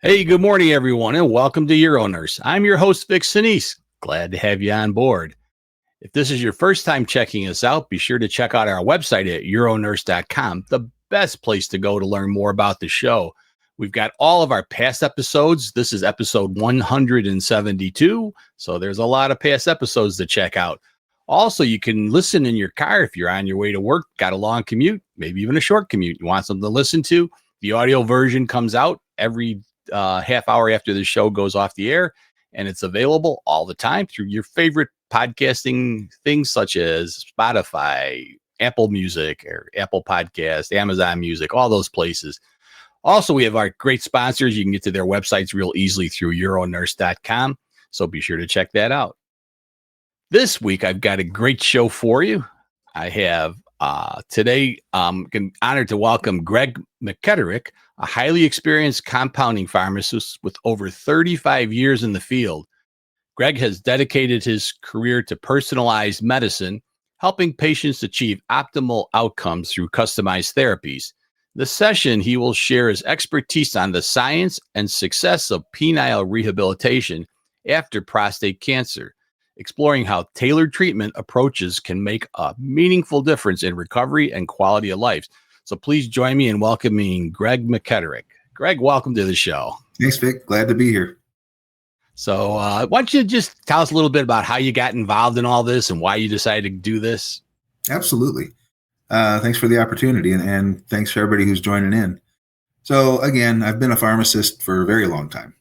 Hey, good morning, everyone, and welcome to UroNurse. I'm your host, Vic Senese. Glad to have you on board. If this is your first time checking us out, be sure to check out our website at uronurse.com, the best place to go to learn more about the show. We've got all of our past episodes. This is episode 172, so there's a lot of past episodes to check out. Also, you can listen in your car if you're on your way to work, got a long commute, maybe even a short commute. You want something to listen to? The audio version comes out every half hour after the show goes off the air, and it's available all the time through your favorite podcasting things such as Spotify, Apple Music, or Apple Podcast, Amazon Music, all those places. Also, we have our great sponsors. You can get to their websites real easily through uronurse.com, so be sure to check that out. This week, I've got a great show for you. I have today, I'm honored to welcome Greg McKettrick, a highly experienced compounding pharmacist with over 35 years in the field. Greg has dedicated his career to personalized medicine, helping patients achieve optimal outcomes through customized therapies. This session, he will share his expertise on the science and success of penile rehabilitation after prostate cancer, exploring how tailored treatment approaches can make a meaningful difference in recovery and quality of life. So please join me in welcoming Greg McKettrick. Greg, welcome to the show. Thanks, Vic. Glad to be here. So why don't you just tell us a little bit about how you got involved in all this and why you decided to do this? Absolutely. Thanks for the opportunity, and thanks for everybody who's joining in. So again, I've been a pharmacist for a very long time.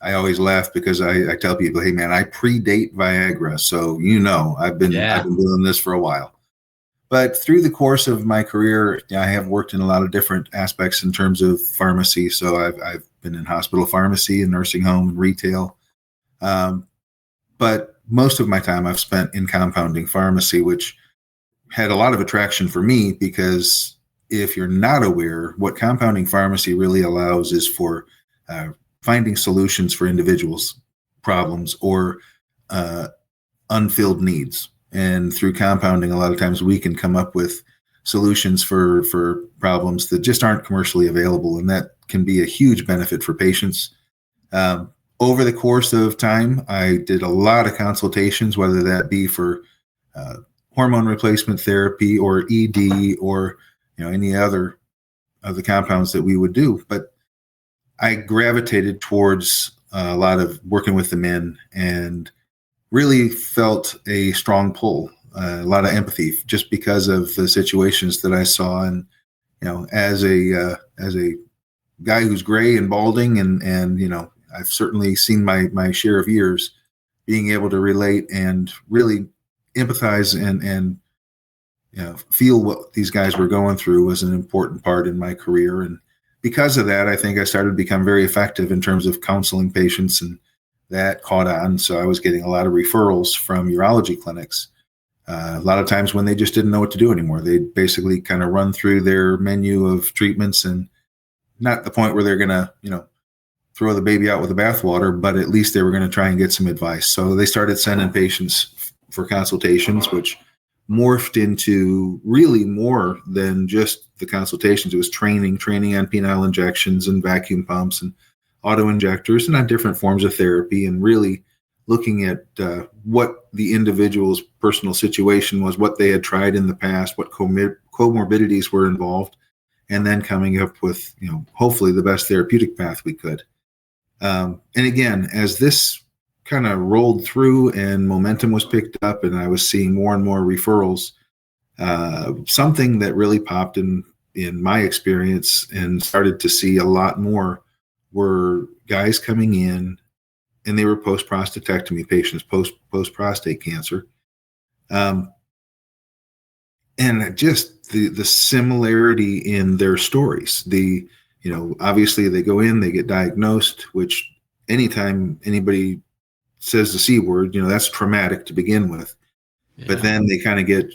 I always laugh because I tell people, hey man, I predate Viagra. So, I've been doing this for a while. But through the course of my career, I have worked in a lot of different aspects in terms of pharmacy. So I've been in hospital pharmacy and nursing home and retail. But most of my time I've spent in compounding pharmacy, which had a lot of attraction for me because if you're not aware, what compounding pharmacy really allows is for finding solutions for individuals' problems or unfilled needs. And through compounding, a lot of times we can come up with solutions for problems that just aren't commercially available. And that can be a huge benefit for patients. Over the course of time, I did a lot of consultations, whether that be for hormone replacement therapy or ED or any other of the compounds that we would do. But I gravitated towards a lot of working with the men and really felt a strong pull, a lot of empathy just because of the situations that I saw. And, as a guy who's gray and balding and I've certainly seen my share of years, being able to relate and really empathize and feel what these guys were going through was an important part in my career. And because of that, I think I started to become very effective in terms of counseling patients, and that caught on. So I was getting a lot of referrals from urology clinics. A lot of times when they just didn't know what to do anymore, they basically kind of run through their menu of treatments, and not the point where they're going to, throw the baby out with the bathwater, but at least they were going to try and get some advice. So they started sending patients for consultations, which morphed into really more than just the consultations. It was training on penile injections and vacuum pumps and auto injectors and on different forms of therapy, and really looking at what the individual's personal situation was, what they had tried in the past, what comorbidities were involved, and then coming up with, hopefully the best therapeutic path we could. And again, as this kind of rolled through and momentum was picked up and I was seeing more and more referrals, something that really popped in my experience and started to see a lot more were guys coming in, and they were post-prostatectomy patients, post-prostate cancer. And just the similarity in their stories, obviously they go in, they get diagnosed, which anytime anybody says the C word, that's traumatic to begin with. Yeah. But then they kind of get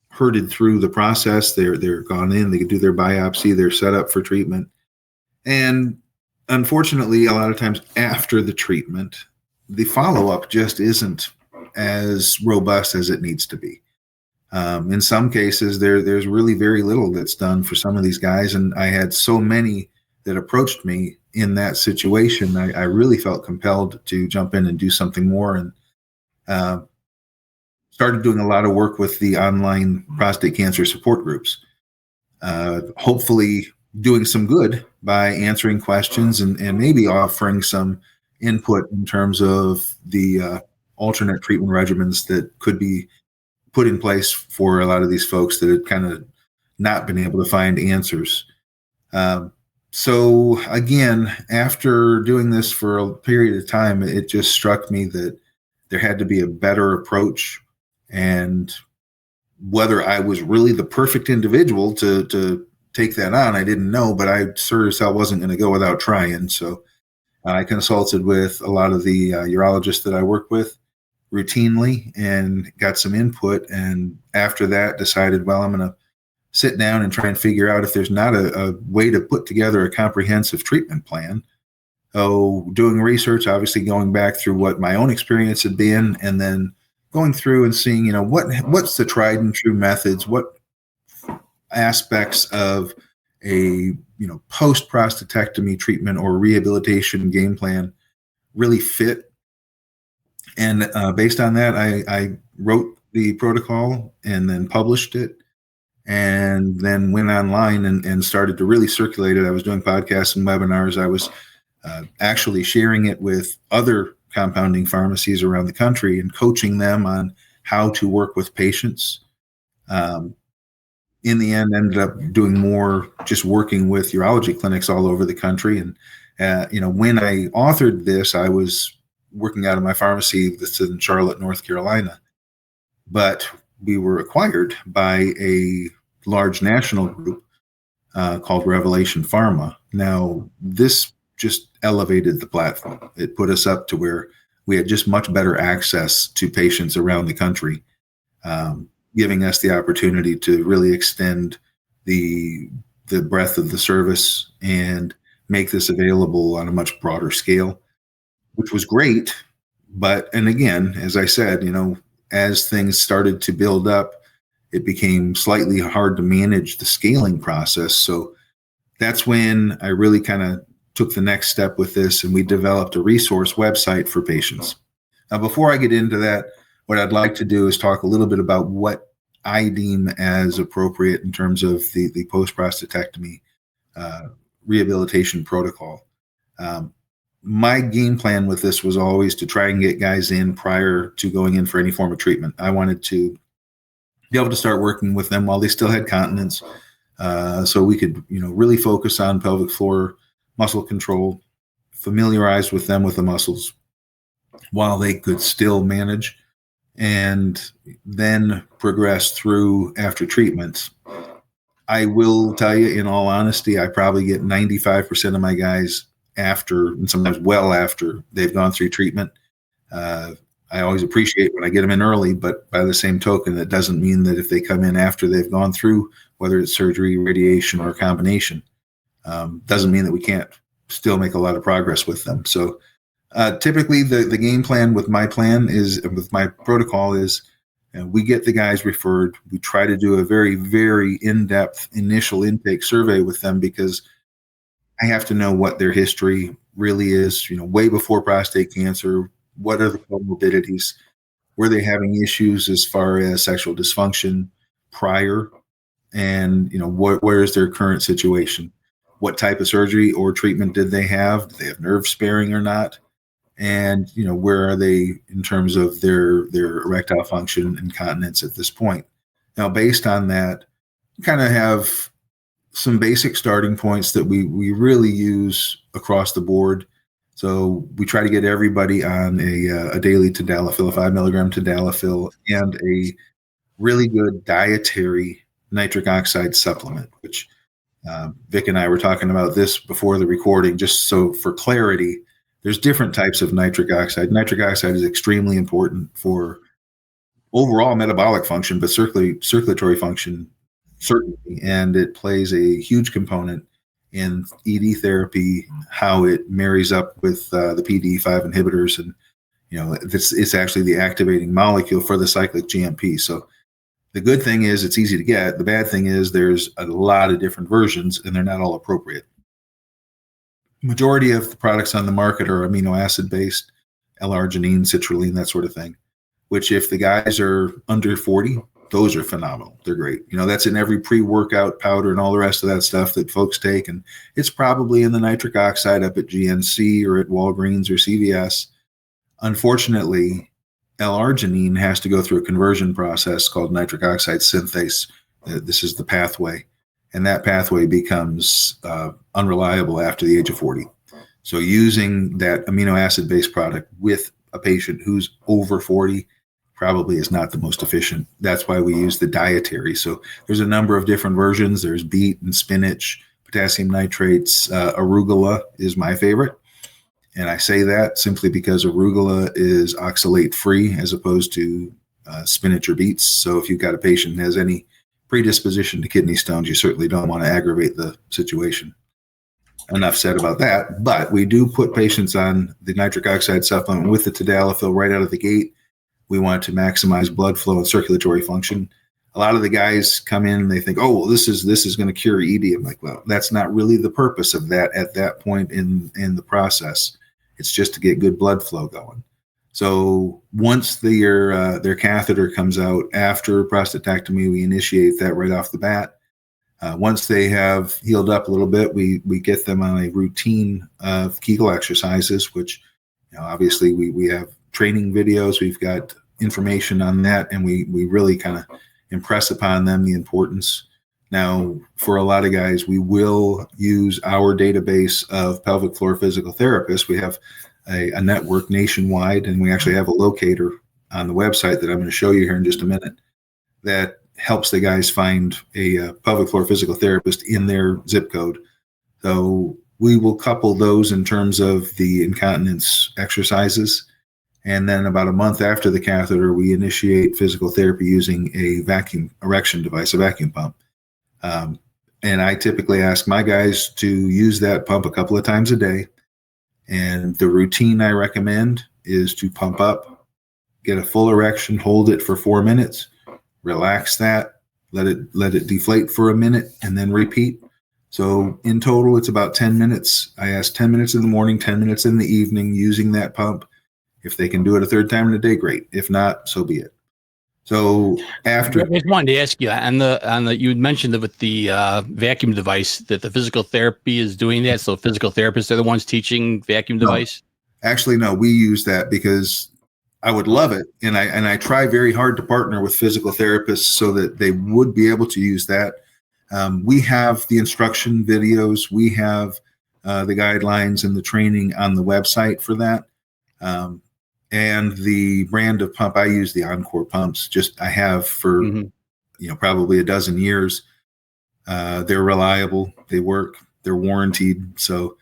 herded through the process. They're gone in, they can do their biopsy, they're set up for treatment. And unfortunately, a lot of times after the treatment, the follow-up just isn't as robust as it needs to be. In some cases, there's really very little that's done for some of these guys. And I had so many that approached me in that situation, I really felt compelled to jump in and do something more, and uh, started doing a lot of work with the online prostate cancer support groups. Hopefully doing some good by answering questions and maybe offering some input in terms of the alternate treatment regimens that could be put in place for a lot of these folks that had kind of not been able to find answers. So again, after doing this for a period of time, it just struck me that there had to be a better approach, and whether I was really the perfect individual to take that on, I didn't know, but I sure as hell wasn't going to go without trying. So I consulted with a lot of the urologists that I work with routinely and got some input. And after that, decided, well, I'm going to sit down and try and figure out if there's not a way to put together a comprehensive treatment plan. So doing research, obviously going back through what my own experience had been, and then going through and seeing, what's the tried and true methods, what aspects of a, post-prostatectomy treatment or rehabilitation game plan really fit. And based on that, I wrote the protocol and then published it, and then went online and started to really circulate it. I was doing podcasts and webinars. I was actually sharing it with other compounding pharmacies around the country and coaching them on how to work with patients. In the end, ended up doing more just working with urology clinics all over the country. And, when I authored this, I was working out of my pharmacy that's in Charlotte, North Carolina. But we were acquired by a large national group called Revelation Pharma. Now, this just elevated the platform. It put us up to where we had just much better access to patients around the country, giving us the opportunity to really extend the breadth of the service and make this available on a much broader scale, which was great. And again, as I said, as things started to build up, it became slightly hard to manage the scaling process. So that's when I really kind of took the next step with this, and we developed a resource website for patients. Now, before I get into that, what I'd like to do is talk a little bit about what I deem as appropriate in terms of the post-prostatectomy rehabilitation protocol. My game plan with this was always to try and get guys in prior to going in for any form of treatment. I wanted to be able to start working with them while they still had continence, so we could, really focus on pelvic floor muscle control, familiarize with them with the muscles while they could still manage, and then progress through after treatment. I will tell you, in all honesty, I probably get 95% of my guys after, and sometimes well after they've gone through treatment. I always appreciate when I get them in early, but by the same token, that doesn't mean that if they come in after they've gone through, whether it's surgery, radiation, or a combination, doesn't mean that we can't still make a lot of progress with them. So typically the game plan with my protocol is, we get the guys referred. We try to do a very, very in-depth initial intake survey with them, because I have to know what their history really is, way before prostate cancer. What are the comorbidities? Were they having issues as far as sexual dysfunction prior? And, where is their current situation? What type of surgery or treatment did they have? Did they have nerve sparing or not? And, where are they in terms of their erectile function and continence at this point? Now, based on that, we kind of have some basic starting points that we really use across the board. So we try to get everybody on a daily tadalafil, a 5 milligram tadalafil, and a really good dietary nitric oxide supplement, which Vic and I were talking about this before the recording, just so for clarity. There's different types of nitric oxide. Nitric oxide is extremely important for overall metabolic function, but circulatory function, certainly. And it plays a huge component in ED therapy, how it marries up with the PDE5 inhibitors. And, it's actually the activating molecule for the cyclic GMP. So the good thing is it's easy to get. The bad thing is there's a lot of different versions, and they're not all appropriate. majority of the products on the market are amino acid based, L-arginine, citrulline, that sort of thing, which if the guys are under 40, those are phenomenal. They're great. That's in every pre-workout powder and all the rest of that stuff that folks take. And it's probably in the nitric oxide up at GNC or at Walgreens or CVS. Unfortunately, L-arginine has to go through a conversion process called nitric oxide synthase. This is the pathway. And that pathway becomes unreliable after the age of 40. So using that amino acid-based product with a patient who's over 40 probably is not the most efficient. That's why we use the dietary. So there's a number of different versions. There's beet and spinach, potassium nitrates. Arugula is my favorite. And I say that simply because arugula is oxalate-free as opposed to spinach or beets. So if you've got a patient who has any predisposition to kidney stones, you certainly don't want to aggravate the situation. Enough said about that, but we do put patients on the nitric oxide supplement with the tadalafil right out of the gate. We want to maximize blood flow and circulatory function. A lot of the guys come in and they think, oh, well, this is going to cure ED. I'm like, well, that's not really the purpose of that at that point in the process. It's just to get good blood flow going. So once their catheter comes out after prostatectomy, we initiate that right off the bat. Once they have healed up a little bit, we get them on a routine of Kegel exercises, which obviously we have training videos. We've got information on that, and we really kind of impress upon them the importance. Now, for a lot of guys, we will use our database of pelvic floor physical therapists. We have a network nationwide, and we actually have a locator on the website that I'm going to show you here in just a minute that helps the guys find a pelvic floor physical therapist in their zip code. So we will couple those in terms of the incontinence exercises. And then about a month after the catheter, we initiate physical therapy using a vacuum erection device, a vacuum pump. And I typically ask my guys to use that pump a couple of times a day. And the routine I recommend is to pump up, get a full erection, hold it for 4 minutes, relax that, let it deflate for a minute, and then repeat. So in total, it's about 10 minutes. I ask 10 minutes in the morning, 10 minutes in the evening using that pump. If they can do it a third time in a day, great. If not, so be it. So after, I just wanted to ask you on the you mentioned that with the vacuum device that the physical therapy is doing that. So physical therapists are the ones teaching vacuum device. Actually, no, we use that because I would love it, and I try very hard to partner with physical therapists so that they would be able to use that. We have the instruction videos, we have the guidelines and the training on the website for that. And the brand of pump, I use the Encore pumps. I have for probably a dozen years. They're reliable, they work, they're warranted. So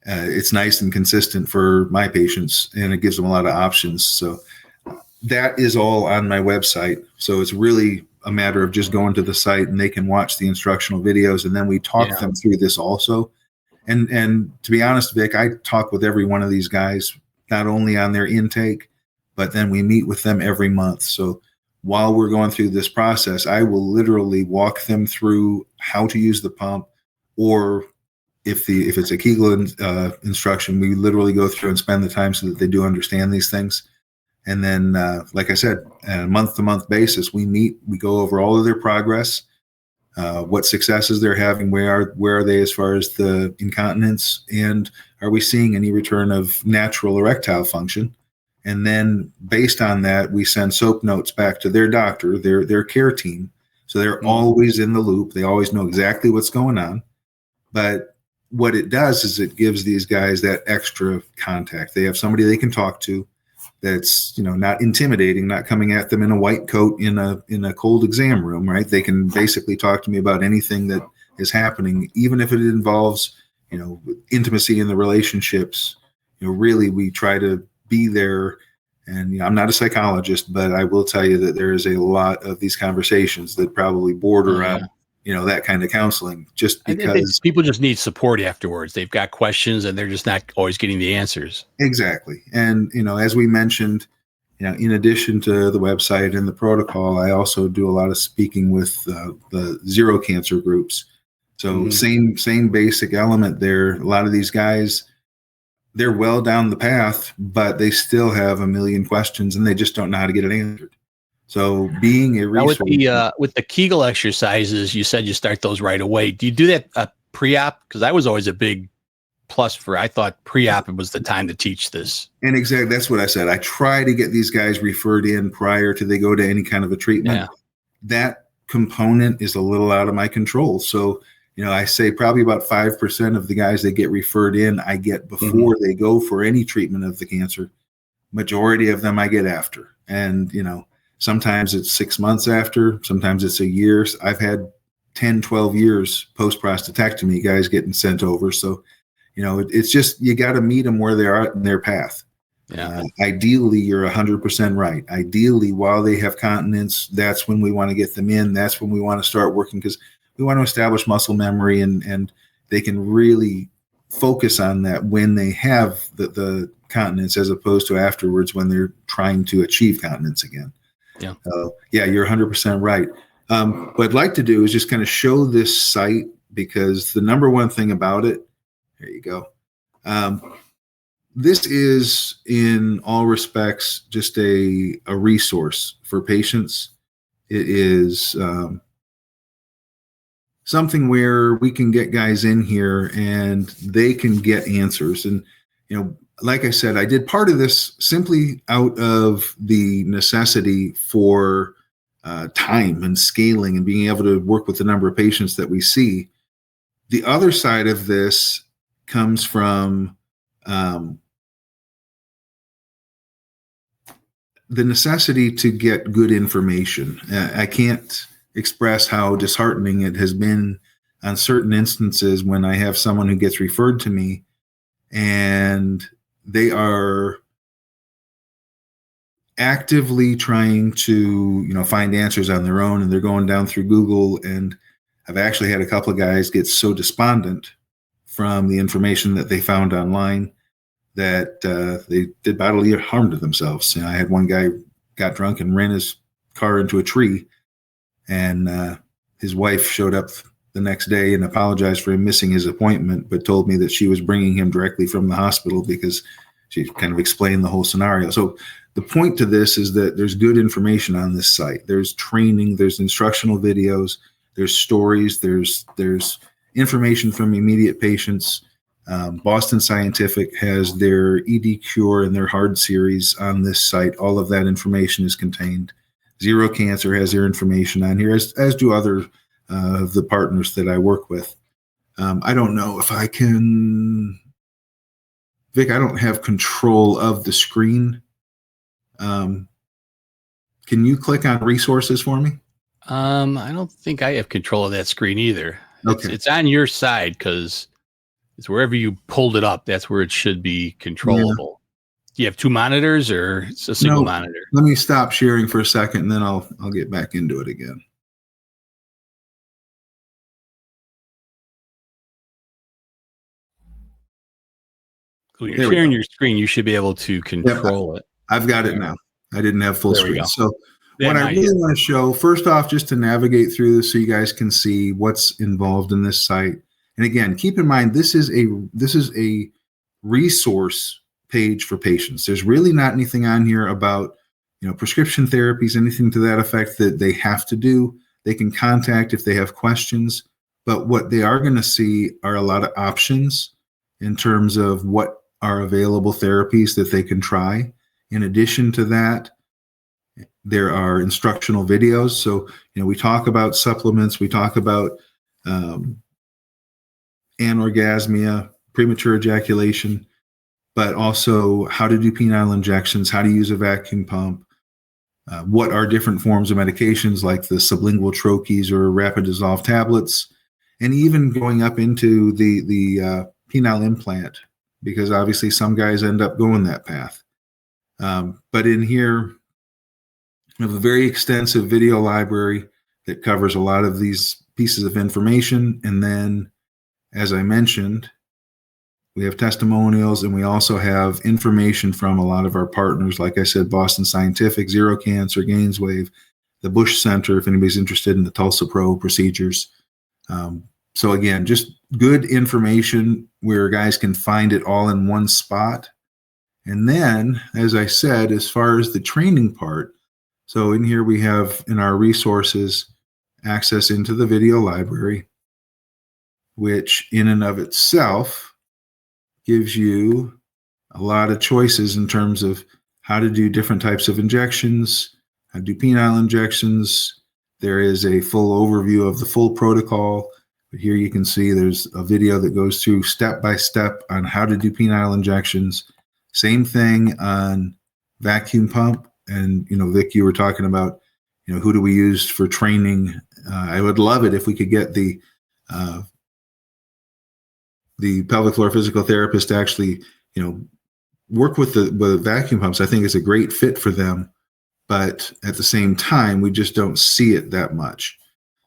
it's nice and consistent for my patients, and it gives them a lot of options. So that is all on my website. So it's really a matter of just going to the site and they can watch the instructional videos, and then we talk them through this also. And to be honest, Vic, I talk with every one of these guys, not only on their intake, but then we meet with them every month. So while we're going through this process, I will literally walk them through how to use the pump, or if it's a Kegel instruction, we literally go through and spend the time so that they do understand these things. And then, like I said, on a month-to-month basis, we meet, we go over all of their progress, what successes they're having, where are they as far as the incontinence, and are we seeing any return of natural erectile function? And then based on that, we send soap notes back to their doctor, their care team. So they're always in the loop. They always know exactly what's going on. But what it does is it gives these guys that extra contact. They have somebody they can talk to that's, not intimidating, not coming at them in a white coat in a cold exam room, right? They can basically talk to me about anything that is happening, even if it involves, intimacy in the relationships. Really, we try to be there. And I'm not a psychologist, but I will tell you that there is a lot of these conversations that probably border on, that kind of counseling, just because people just need support afterwards. They've got questions and they're just not always getting the answers. Exactly. And, as we mentioned, in addition to the website and the protocol, I also do a lot of speaking with the zero cancer groups. So same basic element there. A lot of these guys, they're well down the path, but they still have a million questions and they just don't know how to get it answered. So being a Now resource. with the Kegel exercises, you said you start those right away. Do you do that pre-op? Because I was always a big plus for, I thought pre-op was the time to teach this. And exactly, that's what I said. I try to get these guys referred in prior to they go to any kind of a treatment. Yeah. That component is a little out of my control. So, I say probably about 5% of the guys that get referred in, I get before they go for any treatment of the cancer. Majority of them I get after. And, sometimes it's 6 months after, sometimes it's a year. I've had 10, 12 years post-prostatectomy guys getting sent over. So, it's just, you got to meet them where they are in their path. Yeah. Ideally, you're 100% right. Ideally, while they have continence, that's when we want to get them in. That's when we want to start working, because we want to establish muscle memory, and they can really focus on that when they have the continence, as opposed to afterwards when they're trying to achieve continence again. Yeah. Yeah, you're 100% right. What I'd like to do is just kind of show this site, because the number one thing about it, there you go. This is in all respects just a resource for patients. It is something where we can get guys in here and they can get answers. And, like I said, I did part of this simply out of the necessity for time and scaling and being able to work with the number of patients that we see. The other side of this comes from the necessity to get good information. I can't express how disheartening it has been on certain instances when I have someone who gets referred to me and they are actively trying to, find answers on their own, and they're going down through Google. And I've actually had a couple of guys get so despondent from the information that they found online that they did bodily harm to themselves. I had one guy got drunk and ran his car into a tree, and his wife showed up the next day and apologized for him missing his appointment, but told me that she was bringing him directly from the hospital because she kind of explained the whole scenario. So the point to this is that there's good information on this site. There's training, there's instructional videos, there's stories, there's information from immediate patients. Boston Scientific has their ED Cure and their Hard series on this site. All of that information is contained. Zero Cancer has their information on here, as do other of the partners that I work with. I don't know if I can, Vic, I don't have control of the screen. Can you click on resources for me? I don't think I have control of that screen either. Okay. It's on your side, because it's wherever you pulled it up, that's where it should be controllable. Yeah. Do you have two monitors, or it's a single monitor? Let me stop sharing for a second, and then I'll get back into it again. When you're sharing your screen, you should be able to control it. I've got it now. I didn't have full screen. So what I really want to show, first off, just to navigate through this so you guys can see what's involved in this site. And again, keep in mind, this is a resource page for patients. There's really not anything on here about, prescription therapies, anything to that effect that they have to do. They can contact if they have questions. But what they are going to see are a lot of options in terms of what are available therapies that they can try. In addition to that, there are instructional videos. So, we talk about supplements, we talk about anorgasmia, premature ejaculation, but also how to do penile injections, how to use a vacuum pump, what are different forms of medications like the sublingual troches or rapid dissolve tablets, and even going up into the penile implant, because obviously some guys end up going that path. But in here, we have a very extensive video library that covers a lot of these pieces of information. And then, as I mentioned, we have testimonials, and we also have information from a lot of our partners. Like I said, Boston Scientific, Zero Cancer, Gainswave, the Bush Center, if anybody's interested in the Tulsa Pro procedures. So again, just good information where guys can find it all in one spot. And then, as I said, as far as the training part, so in here we have in our resources access into the video library, which in and of itself gives you a lot of choices in terms of how to do different types of injections, how to do penile injections. There is a full overview of the full protocol. But here you can see there's a video that goes through step by step on how to do penile injections. Same thing on vacuum pump. And, Vic, you were talking about, who do we use for training? I would love it if we could get the pelvic floor physical therapist to actually, work with the vacuum pumps. I think it's a great fit for them. But at the same time, we just don't see it that much.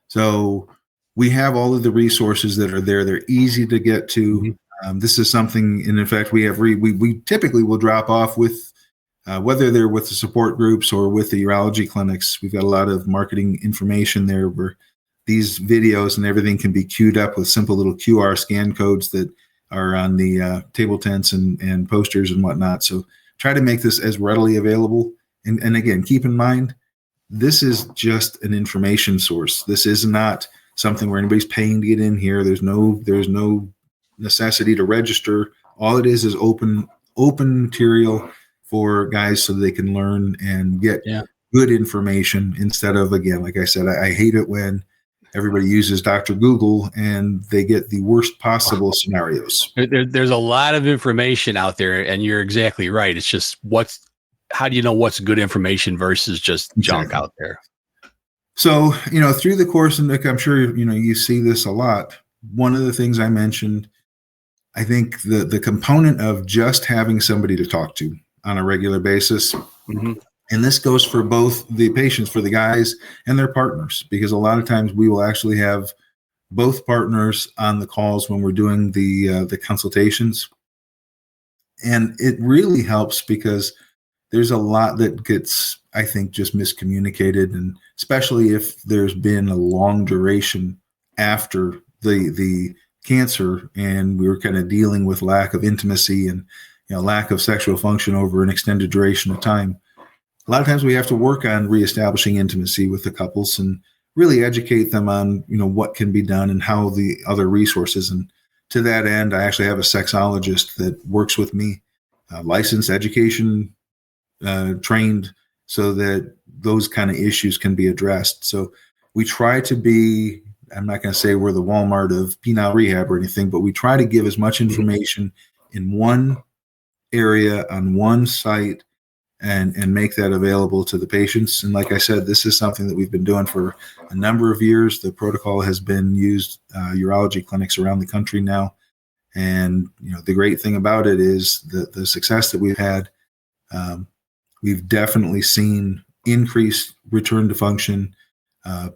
So we have all of the resources that are there. They're easy to get to. Mm-hmm. This is something, and in fact, we typically will drop off with, whether they're with the support groups or with the urology clinics. We've got a lot of marketing information there where these videos and everything can be queued up with simple little QR scan codes that are on the table tents and posters and whatnot. So try to make this as readily available. And again, keep in mind, this is just an information source. This is not something where anybody's paying to get in here. There's no necessity to register. All it is open material for guys so they can learn and get good information instead of, again, like I said, I hate it when everybody uses Dr. Google and they get the worst possible scenarios. There's a lot of information out there, and you're exactly right. It's just how do you know what's good information versus just junk out there? So, through the course, and I'm sure, you see this a lot. One of the things I mentioned, I think the component of just having somebody to talk to on a regular basis, mm-hmm. and this goes for both the patients, for the guys and their partners, because a lot of times we will actually have both partners on the calls when we're doing the consultations. And it really helps because there's a lot that gets, I think, just miscommunicated, and especially if there's been a long duration after the cancer and we were kind of dealing with lack of intimacy and lack of sexual function over an extended duration of time. A lot of times we have to work on reestablishing intimacy with the couples and really educate them on what can be done and how the other resources. And to that end, I actually have a sexologist that works with me, licensed, education trained, so that those kind of issues can be addressed. So we try to be, I'm not going to say we're the Walmart of penile rehab or anything, but we try to give as much information in one area on one site and make that available to the patients. And like I said, this is something that we've been doing for a number of years. The protocol has been used urology clinics around the country now. And the great thing about it is the success that we've had. We've definitely seen increased return to function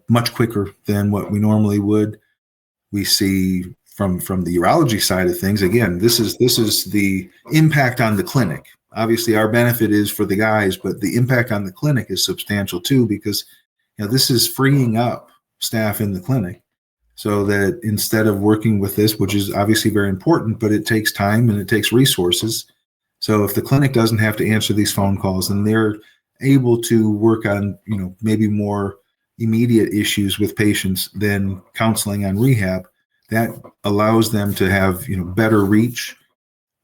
much quicker than what we normally would. We see from the urology side of things, again, this is the impact on the clinic. Obviously, our benefit is for the guys, but the impact on the clinic is substantial too, because this is freeing up staff in the clinic so that instead of working with this, which is obviously very important, but it takes time and it takes resources. So if the clinic doesn't have to answer these phone calls and they're able to work on, maybe more immediate issues with patients than counseling on rehab, that allows them to have, better reach.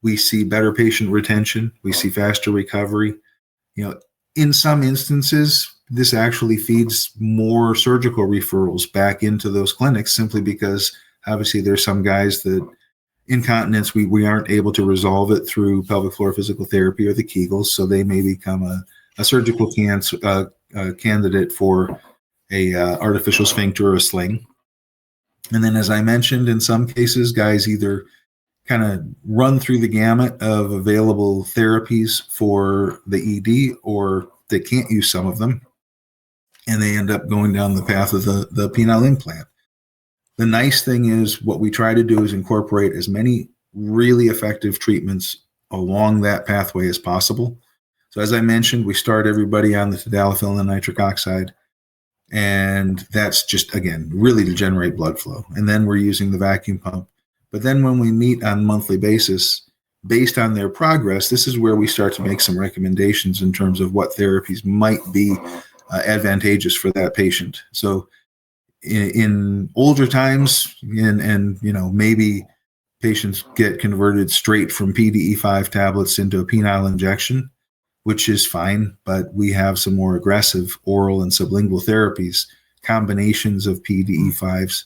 We see better patient retention. We see faster recovery. In some instances, this actually feeds more surgical referrals back into those clinics simply because obviously there's some guys that incontinence, we aren't able to resolve it through pelvic floor physical therapy or the Kegels, so they may become a surgical candidate for a artificial sphincter or a sling. And then, as I mentioned, in some cases, guys either kind of run through the gamut of available therapies for the ED, or they can't use some of them, and they end up going down the path of the penile implant. The nice thing is what we try to do is incorporate as many really effective treatments along that pathway as possible. So as I mentioned, we start everybody on the tadalafil and nitric oxide. And that's just, again, really to generate blood flow. And then we're using the vacuum pump. But then when we meet on a monthly basis, based on their progress, this is where we start to make some recommendations in terms of what therapies might be advantageous for that patient. So in older times, and maybe patients get converted straight from PDE5 tablets into a penile injection, which is fine, but we have some more aggressive oral and sublingual therapies, combinations of PDE5s,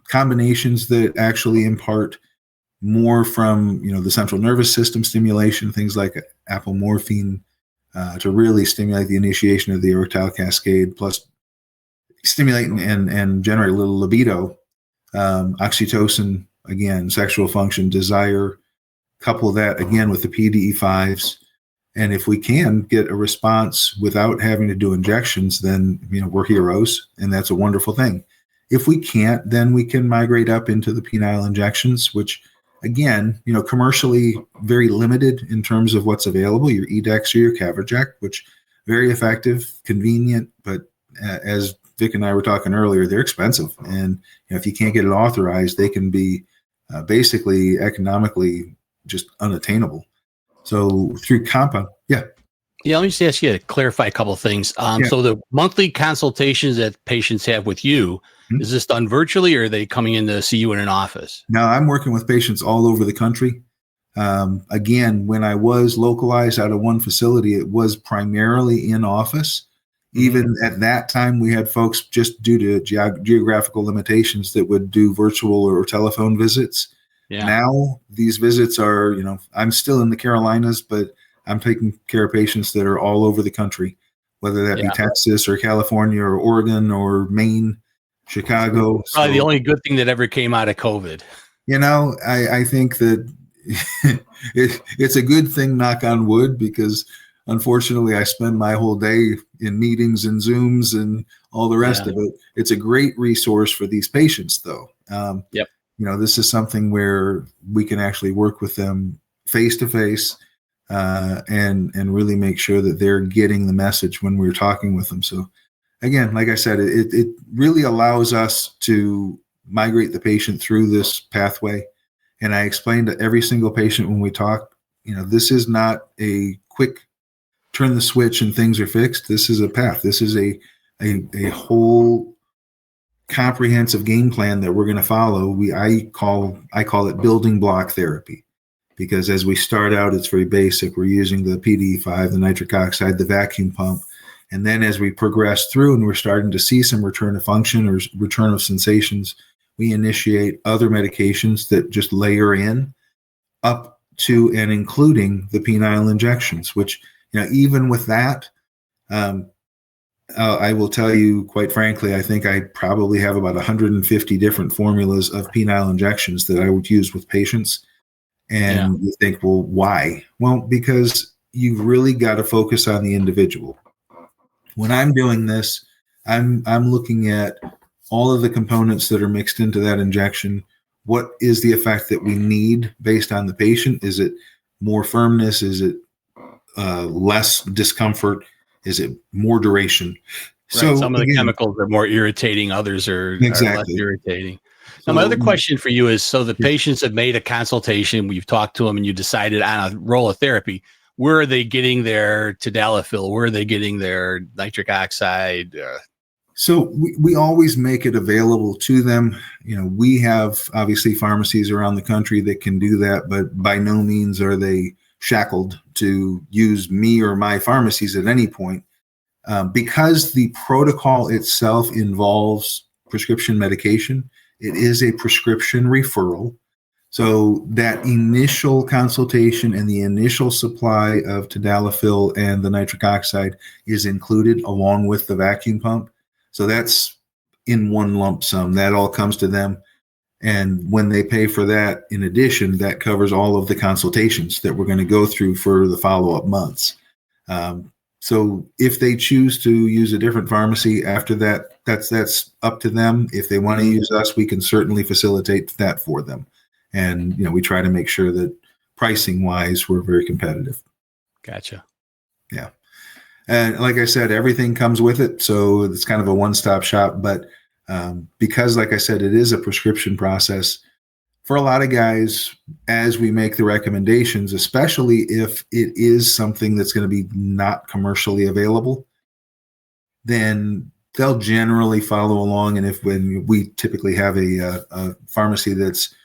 combinations that actually impart more from the central nervous system stimulation, things like apomorphine, to really stimulate the initiation of the erectile cascade, plus stimulate and generate a little libido, oxytocin, again, sexual function, desire. Couple that again with the PDE5s. And if we can get a response without having to do injections, then we're heroes, and that's a wonderful thing. If we can't, then we can migrate up into the penile injections, which again, commercially very limited in terms of what's available. Your Edex or your Caverject, which very effective, convenient, but as Vic and I were talking earlier, they're expensive, and if you can't get it authorized, they can be basically economically just unattainable. So through compound, let me just ask you to clarify a couple of things. So the monthly consultations that patients have with you, is this done virtually, or are they coming in to see you in an office? Now I'm working with patients all over the country. Again, when I was localized out of one facility, it was primarily in office. Even at that time, we had folks just due to geographical limitations that would do virtual or telephone visits. Yeah. Now these visits are, I'm still in the Carolinas, but I'm taking care of patients that are all over the country, whether that be Texas or California or Oregon or Maine, Chicago. Probably the only good thing that ever came out of COVID. I think that it's a good thing, knock on wood, because unfortunately I spend my whole day in meetings and Zooms and all the rest of it. It's a great resource for these patients, though. This is something where we can actually work with them face to face and really make sure that they're getting the message when we're talking with them. So again, like I said, it really allows us to migrate the patient through this pathway. And I explained to every single patient when we talk, this is not a quick turn the switch and things are fixed. This is a path. This is a whole comprehensive game plan that we're going to follow. I call it building block therapy, because as we start out, it's very basic. We're using the PDE5, the nitric oxide, the vacuum pump. And then as we progress through and we're starting to see some return of function or return of sensations, we initiate other medications that just layer in up to and including the penile injections, which, even with that, I will tell you, quite frankly, I think I probably have about 150 different formulas of penile injections that I would use with patients. And you think, well, why? Well, because you've really got to focus on the individual. When I'm doing this, I'm looking at all of the components that are mixed into that injection. What is the effect that we need based on the patient? Is it more firmness? Is it less discomfort? Is it more duration? Right. So some of the chemicals are more irritating, others are less irritating. Now, my other question for you is, so the patients have made a consultation, we've talked to them, and you decided on a role of therapy. Where are they getting their tadalafil? Where are they getting their nitric oxide? So we always make it available to them. We have obviously pharmacies around the country that can do that, but by no means are they shackled to use me or my pharmacies at any point. Because the protocol itself involves prescription medication, it is a prescription referral. So that initial consultation and the initial supply of tadalafil and the nitric oxide is included along with the vacuum pump. So that's in one lump sum. That all comes to them. And when they pay for that, in addition, that covers all of the consultations that we're going to go through for the follow-up months. So if they choose to use a different pharmacy after that, that's up to them. If they want to use us, we can certainly facilitate that for them. And, we try to make sure that pricing wise, we're very competitive. Gotcha. Yeah. And like I said, everything comes with it. So it's kind of a one-stop shop. But because, like I said, it is a prescription process for a lot of guys, as we make the recommendations, especially if it is something that's going to be not commercially available, then they'll generally follow along. And when we typically have a pharmacy that's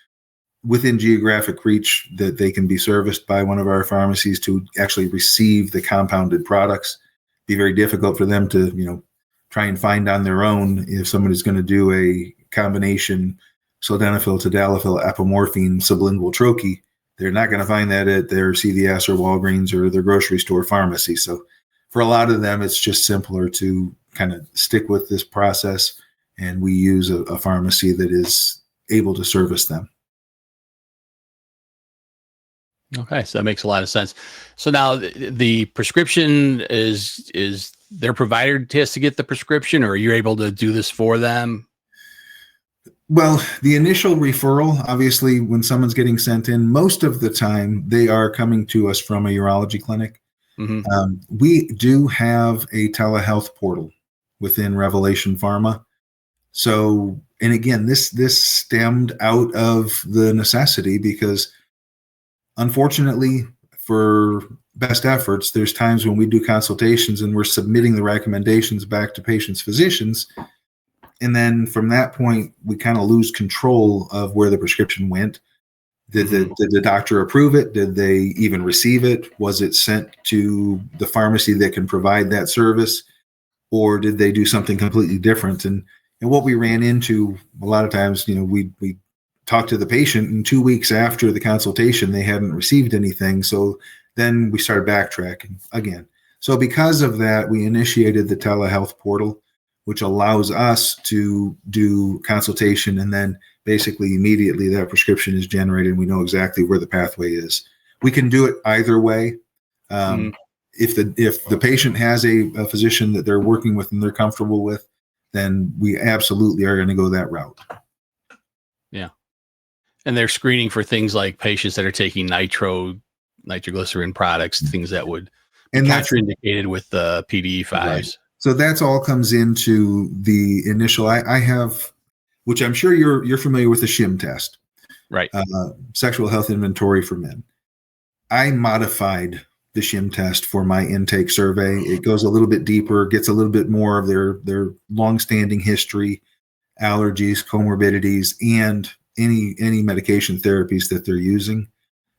within geographic reach, that they can be serviced by one of our pharmacies to actually receive the compounded products, be very difficult for them to, try and find on their own if somebody's going to do a combination sildenafil, tadalafil, apomorphine, sublingual troche. They're not going to find that at their CVS or Walgreens or their grocery store pharmacy. So for a lot of them, it's just simpler to kind of stick with this process, and we use a pharmacy that is able to service them. Okay, so that makes a lot of sense. So now the prescription is their provider has to get the prescription, or you're able to do this for them? Well, the initial referral, obviously, when someone's getting sent in, most of the time they are coming to us from a urology clinic. Mm-hmm. We do have a telehealth portal within Revelation Pharma. So, and again, this stemmed out of the necessity because, unfortunately, for best efforts, there's times when we do consultations and we're submitting the recommendations back to patients' physicians. And then from that point, we kind of lose control of where the prescription went. Did the doctor approve it? Did they even receive it? Was it sent to the pharmacy that can provide that service? Or did they do something completely different? And what we ran into a lot of times, we talked to the patient, and 2 weeks after the consultation, they hadn't received anything. So then we started backtracking again. So because of that, we initiated the telehealth portal, which allows us to do consultation, and then basically immediately that prescription is generated and we know exactly where the pathway is. We can do it either way. If the patient has a physician that they're working with and they're comfortable with, then we absolutely are going to go that route. Yeah. And they're screening for things like patients that are taking nitroglycerin products, things that would be contraindicated with the PDE5s. Right. So that's all comes into the initial. I have, which I'm sure you're familiar with, the SHIM test, right? Sexual health inventory for men. I modified the SHIM test for my intake survey. It goes a little bit deeper, gets a little bit more of their longstanding history, allergies, comorbidities, and any medication therapies that they're using.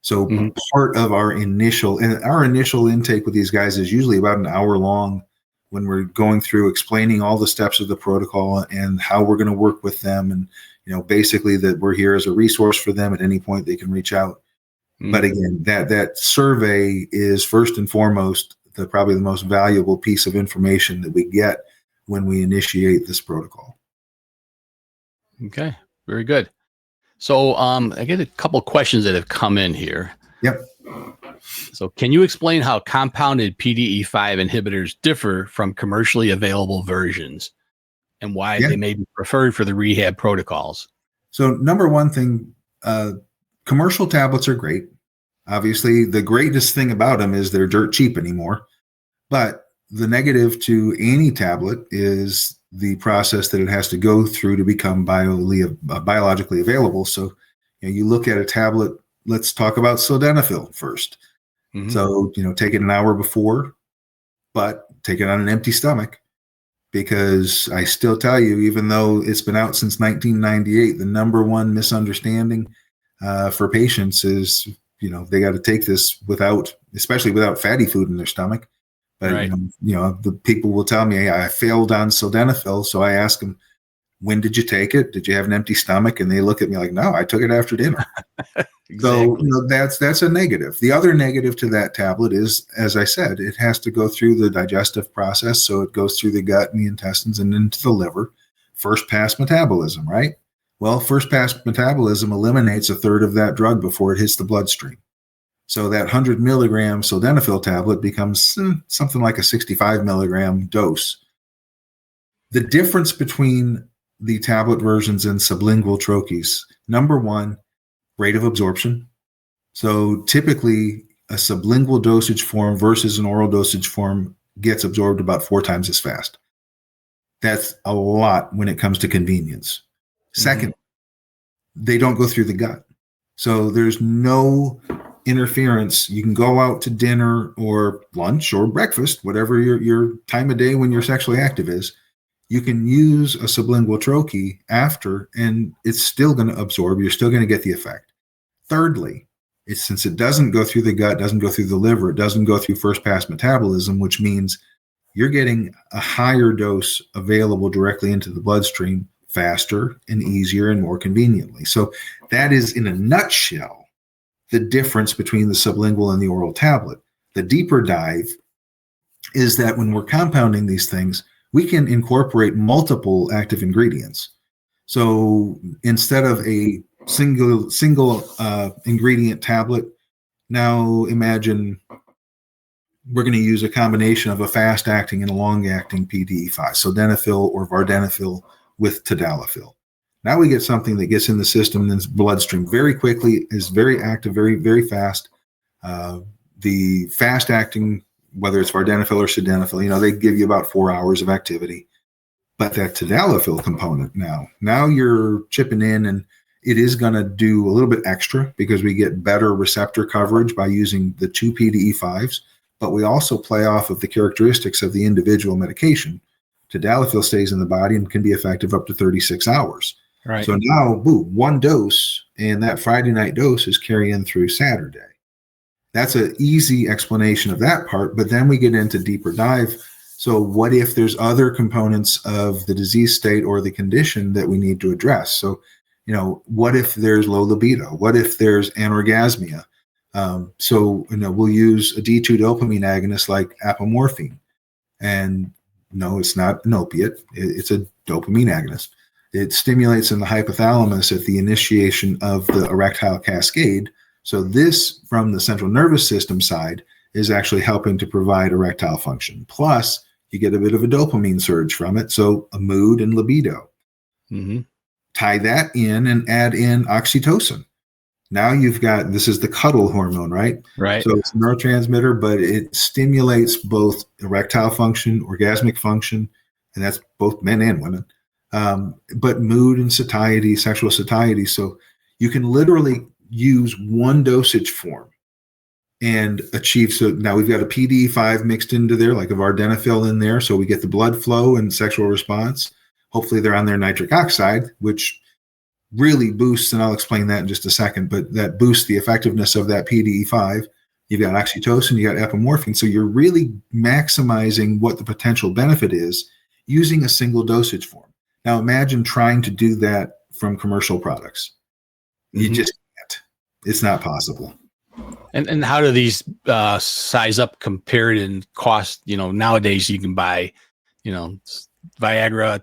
So part of our initial intake with these guys is usually about an hour long, when we're going through explaining all the steps of the protocol and how we're going to work with them. And, basically that we're here as a resource for them at any point they can reach out. But again, that survey is first and foremost probably the most valuable piece of information that we get when we initiate this protocol. Okay, very good. So I get a couple questions that have come in here. Yep. So can you explain how compounded PDE5 inhibitors differ from commercially available versions and why they may be preferred for the rehab protocols? So number one thing, commercial tablets are great. Obviously, the greatest thing about them is they're dirt cheap anymore. But the negative to any tablet is the process that it has to go through to become biologically available. So you look at a tablet. Let's talk about sildenafil first. So, take it an hour before, but take it on an empty stomach, because I still tell you, even though it's been out since 1998, the number one misunderstanding for patients is, they got to take this especially without fatty food in their stomach. But, right. The people will tell me, hey, I failed on sildenafil. So I ask them, when did you take it? Did you have an empty stomach? And they look at me like, no, I took it after dinner. Exactly. So that's a negative. The other negative to that tablet is, as I said, it has to go through the digestive process. So it goes through the gut and the intestines and into the liver. First pass metabolism, right? Well, first pass metabolism eliminates a third of that drug before it hits the bloodstream. So that 100 milligram sildenafil tablet becomes something like a 65 milligram dose. The difference between the tablet versions and sublingual troches, number one, rate of absorption. So typically a sublingual dosage form versus an oral dosage form gets absorbed about 4 times as fast. That's a lot when it comes to convenience. Second, they don't go through the gut. So there's no interference. You can go out to dinner or lunch or breakfast, whatever your time of day when you're sexually active is. You can use a sublingual troche after, and it's still going to absorb. You're still going to get the effect. Thirdly, since it doesn't go through the gut, doesn't go through the liver, it doesn't go through first pass metabolism, which means you're getting a higher dose available directly into the bloodstream faster and easier and more conveniently. So that is, in a nutshell, the difference between the sublingual and the oral tablet. The deeper dive is that when we're compounding these things, we can incorporate multiple active ingredients. So instead of a single ingredient tablet, now imagine we're going to use a combination of a fast-acting and a long-acting PDE5, so sildenafil or vardenafil with tadalafil. Now we get something that gets in the system and the bloodstream very quickly, is very active, very, very fast. The fast-acting, whether it's vardenafil or sildenafil, they give you about 4 hours of activity. But that tadalafil component now you're chipping in, and it is going to do a little bit extra because we get better receptor coverage by using the 2 PDE5s, but we also play off of the characteristics of the individual medication. Tadalafil stays in the body and can be effective up to 36 hours. Right. So now, boom, 1 dose, and that Friday night dose is carrying through Saturday. That's an easy explanation of that part, but then we get into deeper dive. So what if there's other components of the disease state or the condition that we need to address? So, what if there's low libido? What if there's anorgasmia? So we'll use a D2 dopamine agonist like apomorphine. And no, it's not an opiate. It's a dopamine agonist. It stimulates in the hypothalamus at the initiation of the erectile cascade. So this, from the central nervous system side, is actually helping to provide erectile function. Plus, you get a bit of a dopamine surge from it, so a mood and libido. Mm-hmm. Tie that in and add in oxytocin. Now you've got, this is the cuddle hormone, right? Right. So it's a neurotransmitter, but it stimulates both erectile function, orgasmic function, and that's both men and women, but mood and satiety, sexual satiety. So you can literally use 1 dosage form and achieve. So now we've got a PDE5 mixed into there, like a vardenafil in there. So we get the blood flow and sexual response. Hopefully they're on their nitric oxide, which really boosts, and I'll explain that in just a second, but that boosts the effectiveness of that PDE5. You've got oxytocin, you got apomorphine. So you're really maximizing what the potential benefit is using a single dosage form. Now imagine trying to do that from commercial products. You just can't. It's not possible. And how do these size up compared in cost? Nowadays you can buy, Viagra,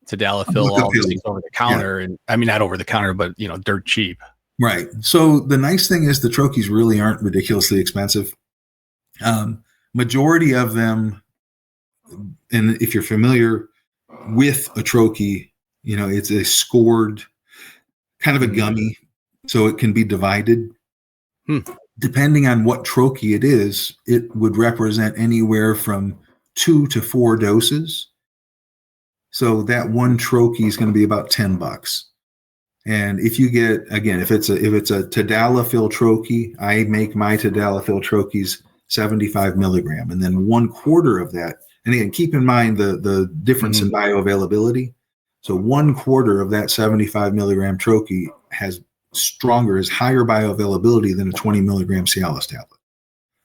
tadalafil, all these things over the counter, and I mean not over the counter, but dirt cheap. Right. So the nice thing is the troches really aren't ridiculously expensive. Majority of them, and if you're familiar with a troche, it's a scored kind of a gummy, so it can be divided. Depending on what troche it is, it would represent anywhere from 2 to 4 doses. So that 1 troche is going to be about $10. And if you get, again, if it's a tadalafil troche, I make my tadalafil troches 75 milligram, and then 1/4 of that. And again, keep in mind the difference in bioavailability. So 1/4 of that 75 milligram troche has higher bioavailability than a 20 milligram Cialis tablet.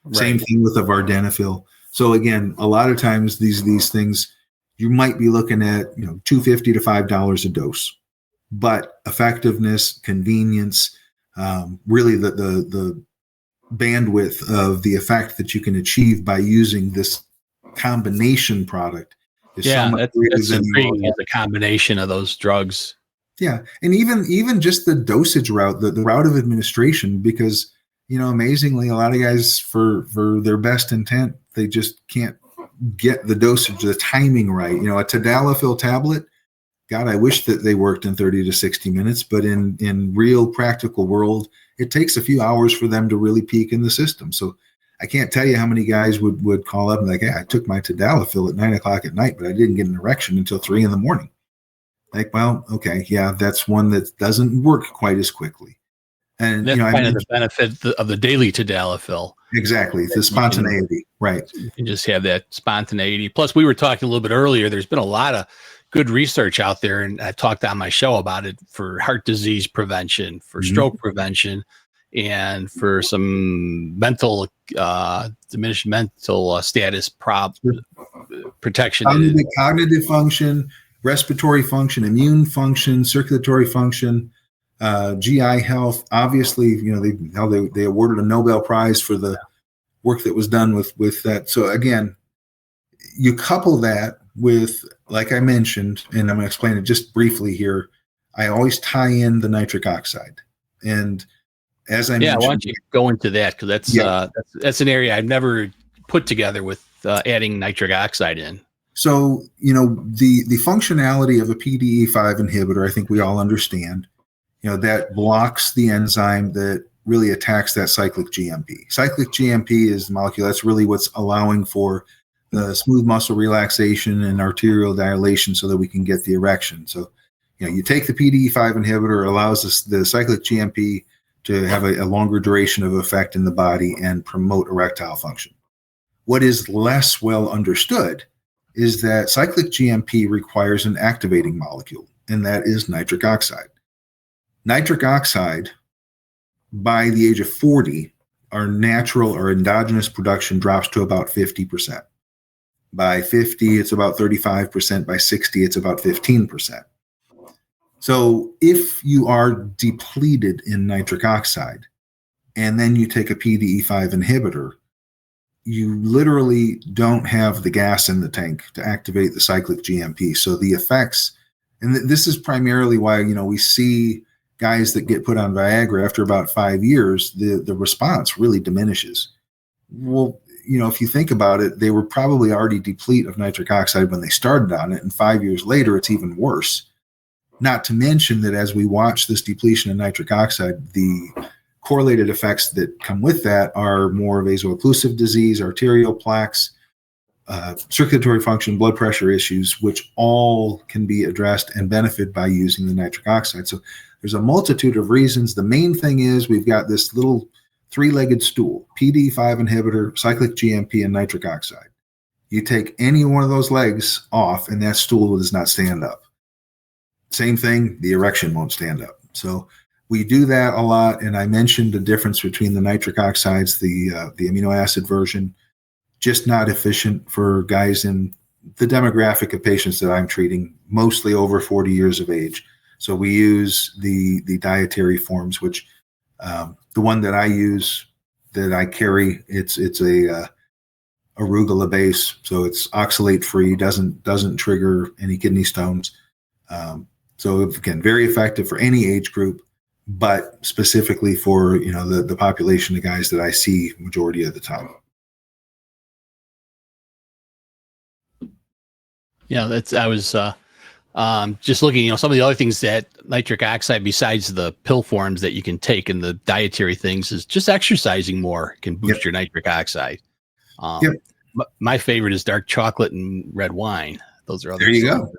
Right. Same thing with a vardenafil. So again, a lot of times these things, you might be looking at $2.50 to $5 a dose, but effectiveness, convenience, really the bandwidth of the effect that you can achieve by using this combination product is so much greater than the combination of those drugs. Yeah, and even just the dosage route, the route of administration, because amazingly, a lot of guys for their best intent, they just can't get the dosage, the timing right. A tadalafil tablet, God, I wish that they worked in 30 to 60 minutes, but in real practical world, it takes a few hours for them to really peak in the system. So I can't tell you how many guys would call up and like, hey, I took my tadalafil at 9:00 at night, but I didn't get an erection until 3 a.m. Like, well, okay, yeah, that's one that doesn't work quite as quickly. And that's kind of the benefit of the daily tadalafil. Exactly, the spontaneity, right? You can just have that spontaneity. Plus, we were talking a little bit earlier. There's been a lot of good research out there, and I talked on my show about it for heart disease prevention, for stroke prevention, and for some mental diminished mental status protection. Cognitive function, respiratory function, immune function, circulatory function, GI health. Obviously, they awarded a Nobel Prize for the work that was done with that. So again, you couple that with, like I mentioned, and I'm going to explain it just briefly here. I always tie in the nitric oxide, and as I mentioned, why don't you go into that, because that's an area I've never put together with adding nitric oxide in. So the functionality of a PDE5 inhibitor, I think we all understand. That blocks the enzyme that really attacks that cyclic GMP. Cyclic GMP is the molecule that's really what's allowing for the smooth muscle relaxation and arterial dilation so that we can get the erection. So, you take the PDE5 inhibitor, allows us the cyclic GMP to have a longer duration of effect in the body and promote erectile function. What is less well understood is that cyclic GMP requires an activating molecule, and that is nitric oxide. Nitric oxide, by the age of 40, our natural or endogenous production drops to about 50%. By 50, it's about 35%. By 60, it's about 15%. So if you are depleted in nitric oxide and then you take a PDE5 inhibitor, you literally don't have the gas in the tank to activate the cyclic GMP. So the effects, and this is primarily why, we see guys that get put on Viagra after about 5 years, the response really diminishes. Well, if you think about it, they were probably already depleted of nitric oxide when they started on it, and 5 years later, it's even worse. Not to mention that as we watch this depletion of nitric oxide, the correlated effects that come with that are more vaso-occlusive disease, arterial plaques, circulatory function, blood pressure issues, which all can be addressed and benefit by using the nitric oxide. So there's a multitude of reasons. The main thing is we've got this little 3-legged stool: PDE5 inhibitor, cyclic GMP, and nitric oxide. You take any one of those legs off and that stool does not stand up. Same thing, the erection won't stand up. So we do that a lot. And I mentioned the difference between the nitric oxides, the amino acid version, just not efficient for guys in the demographic of patients that I'm treating, mostly over 40 years of age. So we use the dietary forms, which the one that I use, that I carry, it's a arugula base, so it's oxalate free, doesn't trigger any kidney stones. So again, very effective for any age group, but specifically for the population of guys that I see majority of the time. Yeah, I was just looking, some of the other things that nitric oxide, besides the pill forms that you can take and the dietary things, is just exercising more can boost your nitric oxide. My favorite is dark chocolate and red wine. Those are other. There you go.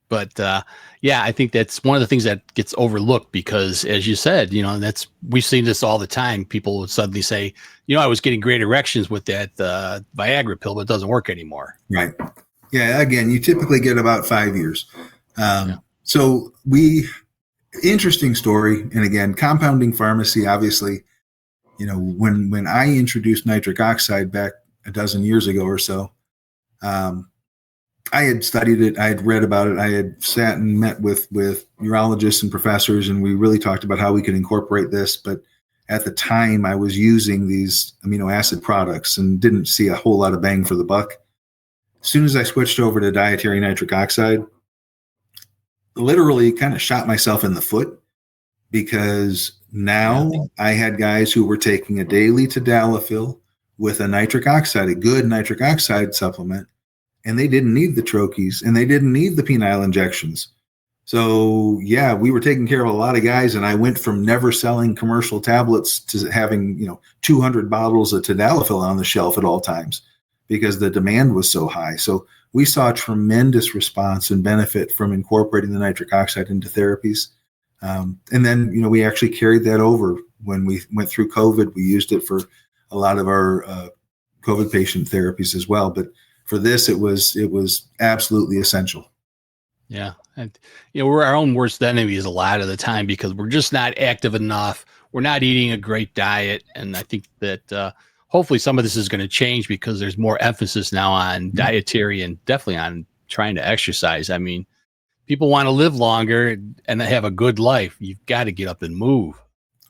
But I think that's one of the things that gets overlooked because, as you said, we've seen this all the time. People would suddenly say, I was getting great erections with that Viagra pill, but it doesn't work anymore. Right. Yeah. Again, you typically get about 5 years. So interesting story. And again, compounding pharmacy, obviously, when I introduced nitric oxide back a dozen years ago or so, I had studied it. I had read about it. I had sat and met with urologists and professors, and we really talked about how we could incorporate this. But at the time, I was using these amino acid products and didn't see a whole lot of bang for the buck. As soon as I switched over to dietary nitric oxide, literally kind of shot myself in the foot, because now I had guys who were taking a daily tadalafil with a nitric oxide, a good nitric oxide supplement, and they didn't need the troches and they didn't need the penile injections. So yeah, we were taking care of a lot of guys, and I went from never selling commercial tablets to having 200 bottles of tadalafil on the shelf at all times because the demand was so high. So we saw a tremendous response and benefit from incorporating the nitric oxide into therapies. And then we actually carried that over when we went through COVID. We used it for a lot of our COVID patient therapies as well. But for this, it was absolutely essential. Yeah. And, we're our own worst enemies a lot of the time because we're just not active enough. We're not eating a great diet. And I think that hopefully some of this is going to change because there's more emphasis now on dietary and definitely on trying to exercise. I mean, people want to live longer and have a good life. You've got to get up and move.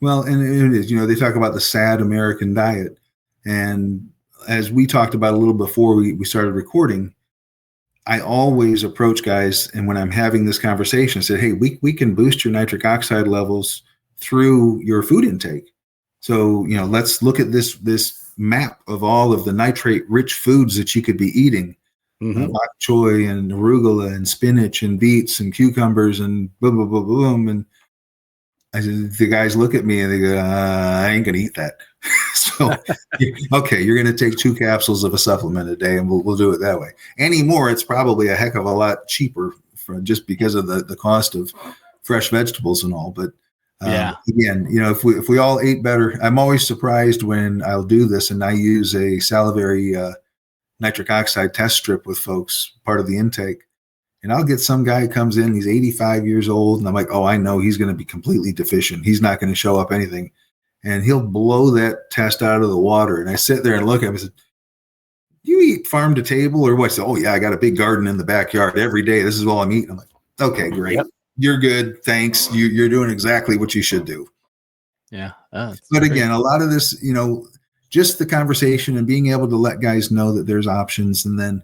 Well, and it is, they talk about the sad American diet. And as we talked about a little before we started recording, I always approach guys, and when I'm having this conversation, I say, hey, we can boost your nitric oxide levels through your food intake. So, let's look at this map of all of the nitrate-rich foods that you could be eating. Bok choy and arugula and spinach and beets and cucumbers and boom, boom, boom, boom. And the guys look at me and they go, I ain't going to eat that. So, okay, you're going to take 2 capsules of a supplement a day and we'll do it that way. Anymore, it's probably a heck of a lot cheaper just because of the cost of fresh vegetables and all. But again, if we all ate better, I'm always surprised when I'll do this and I use a salivary nitric oxide test strip with folks, part of the intake. And I'll get some guy who comes in, he's 85 years old, and I'm like, oh, I know he's going to be completely deficient. He's not going to show up anything. And he'll blow that test out of the water. And I sit there and look at him and say, you eat farm to table or what? He said, oh, yeah, I got a big garden in the backyard every day. This is all I'm eating. I'm like, okay, great. Yep. You're good. Thanks. You're doing exactly what you should do. Yeah. But again, a lot of this, just the conversation and being able to let guys know that there's options. And then,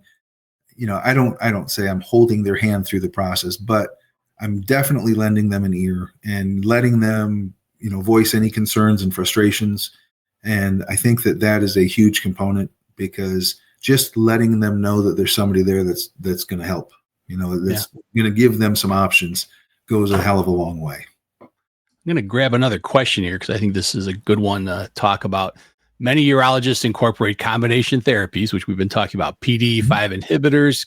I don't say I'm holding their hand through the process, but I'm definitely lending them an ear and letting them, voice any concerns and frustrations. And I think that is a huge component because just letting them know that there's somebody there that's going to help, that's going to give them some options goes a hell of a long way. I'm going to grab another question here because I think this is a good one to talk about. Many urologists incorporate combination therapies, which we've been talking about, PDE5 inhibitors,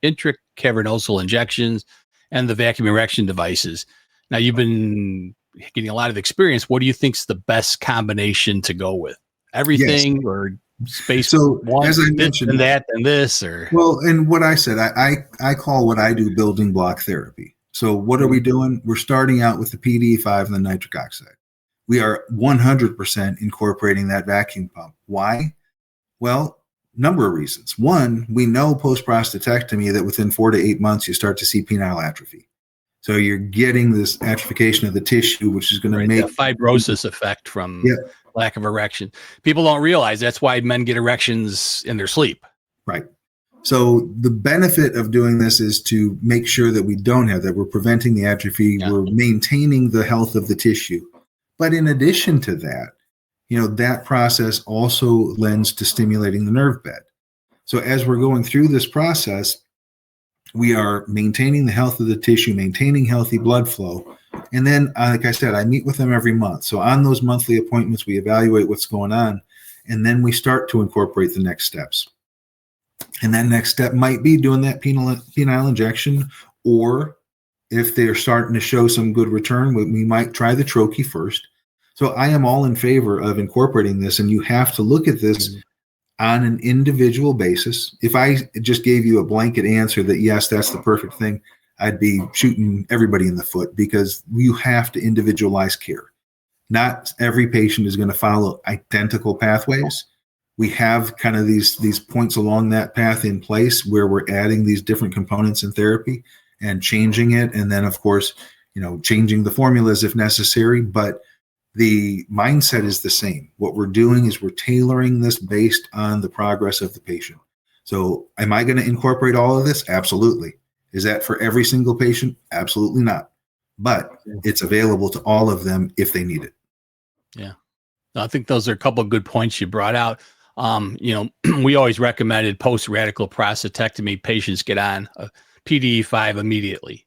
intracavernosal injections, and the vacuum erection devices. Now, you've been getting a lot of experience. What do you think is the best combination to go with? Everything or space? So, one, as I mentioned, and that and this? Or well, and what I said, I call what I do building block therapy. So what are we doing? We're starting out with the PDE5 and the nitric oxide. We are 100% incorporating that vacuum pump. Why? Well, number of reasons. One, we know post-prostatectomy that within 4 to 8 months, you start to see penile atrophy. So you're getting this atrophication of the tissue, which is going to make the fibrosis effect from lack of erection. People don't realize that's why men get erections in their sleep. Right. So the benefit of doing this is to make sure that we don't have that. We're preventing the atrophy. Yeah. We're maintaining the health of the tissue. But in addition to that, that process also lends to stimulating the nerve bed. So as we're going through this process, we are maintaining the health of the tissue, maintaining healthy blood flow. And then, like I said, I meet with them every month. So on those monthly appointments, we evaluate what's going on, and then we start to incorporate the next steps. And that next step might be doing that penile injection, or if they're starting to show some good return, we might try the troche first. So I am all in favor of incorporating this, and you have to look at this on an individual basis. If I just gave you a blanket answer that, yes, that's the perfect thing, I'd be shooting everybody in the foot because you have to individualize care. Not every patient is going to follow identical pathways. We have kind of these points along that path in place where we're adding these different components in therapy and changing it. And then, of course, changing the formulas if necessary. But the mindset is the same. What we're doing is we're tailoring this based on the progress of the patient. So am I going to incorporate all of this? Absolutely. Is that for every single patient? Absolutely not. But it's available to all of them if they need it. Yeah. I think those are a couple of good points you brought out. We always recommended post-radical prostatectomy patients get on a PDE5 immediately.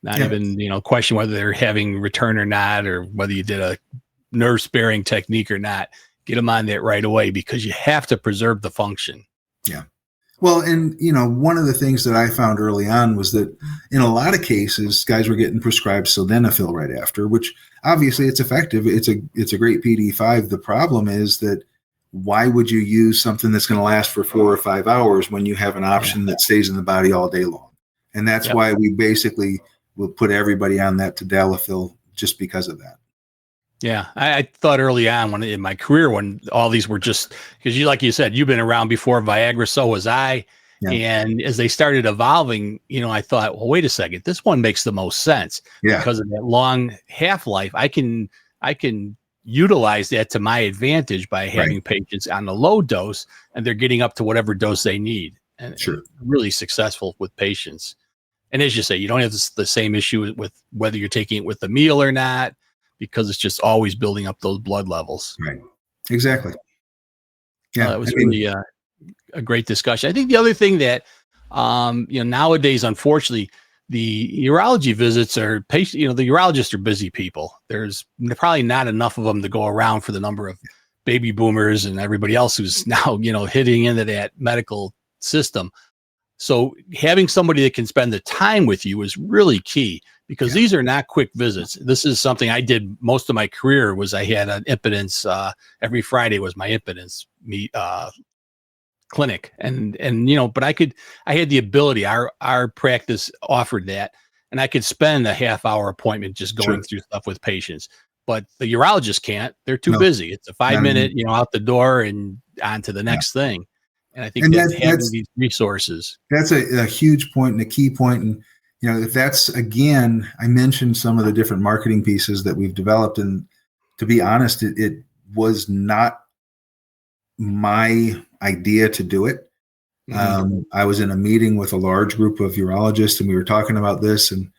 not Yeah. even, question whether they're having return or not, or whether you did a nerve sparing technique or not. Get them on that right away, because you have to preserve the function. Yeah. Well, and one of the things that I found early on was that in a lot of cases, guys were getting prescribed sildenafil right after, which obviously it's effective. It's a great PD5. The problem is that why would you use something that's going to last for 4 or 5 hours when you have an option that stays in the body all day long? And that's why we basically will put everybody on that tadalafil, just because of that. Yeah, I thought early on in my career, when all these were just, because like you said, you've been around before Viagra, so was I. Yeah. And as they started evolving, I thought, well, wait a second, this one makes the most sense because of that long half-life. I can utilize that to my advantage by having patients on the low dose, and they're getting up to whatever dose they need. And really successful with patients. And as you say, you don't have the same issue with whether you're taking it with the meal or not, because it's just always building up those blood levels. Right. Exactly. Yeah. That was really a great discussion. I think the other thing that, nowadays, unfortunately, the urology visits are patient, the urologists are busy people. There's probably not enough of them to go around for the number of baby boomers and everybody else who's now, hitting into that medical system. So having somebody that can spend the time with you is really key, because these are not quick visits. This is something I did most of my career. Was I had an impotence every Friday was my impotence clinic, and but I had the ability. Our practice offered that, and I could spend a half-hour appointment just going through stuff with patients. But the urologist can't. They're too busy. It's a 5-minute, out the door and on to the next thing. And I think that having these resources. That's a huge point and a key point. And, if that's, again, I mentioned some of the different marketing pieces that we've developed. And to be honest, it was not my idea to do it. I was in a meeting with a large group of urologists, and we were talking about this. And,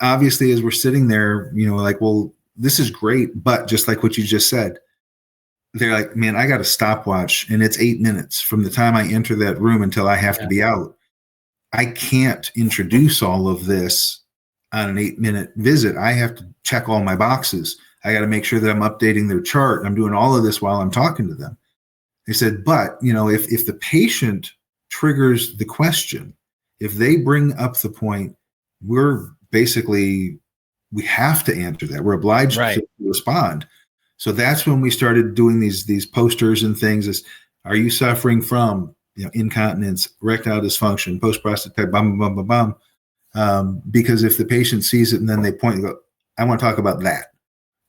obviously, as we're sitting there, like, well, this is great. But just like what you just said, they're like, man, I got a stopwatch, and it's 8 minutes from the time I enter that room until I have to be out. I can't introduce all of this on an 8-minute visit. I have to check all my boxes. I got to make sure that I'm updating their chart. I'm doing all of this while I'm talking to them. They said, but, if the patient triggers the question, if they bring up the point, we have to answer that. We're obliged to respond. So that's when we started doing these posters and things. Is, are you suffering from incontinence, erectile dysfunction, post-prostatectomy, bum, bum, bum, bum. Because if the patient sees it and then they point and go, I want to talk about that.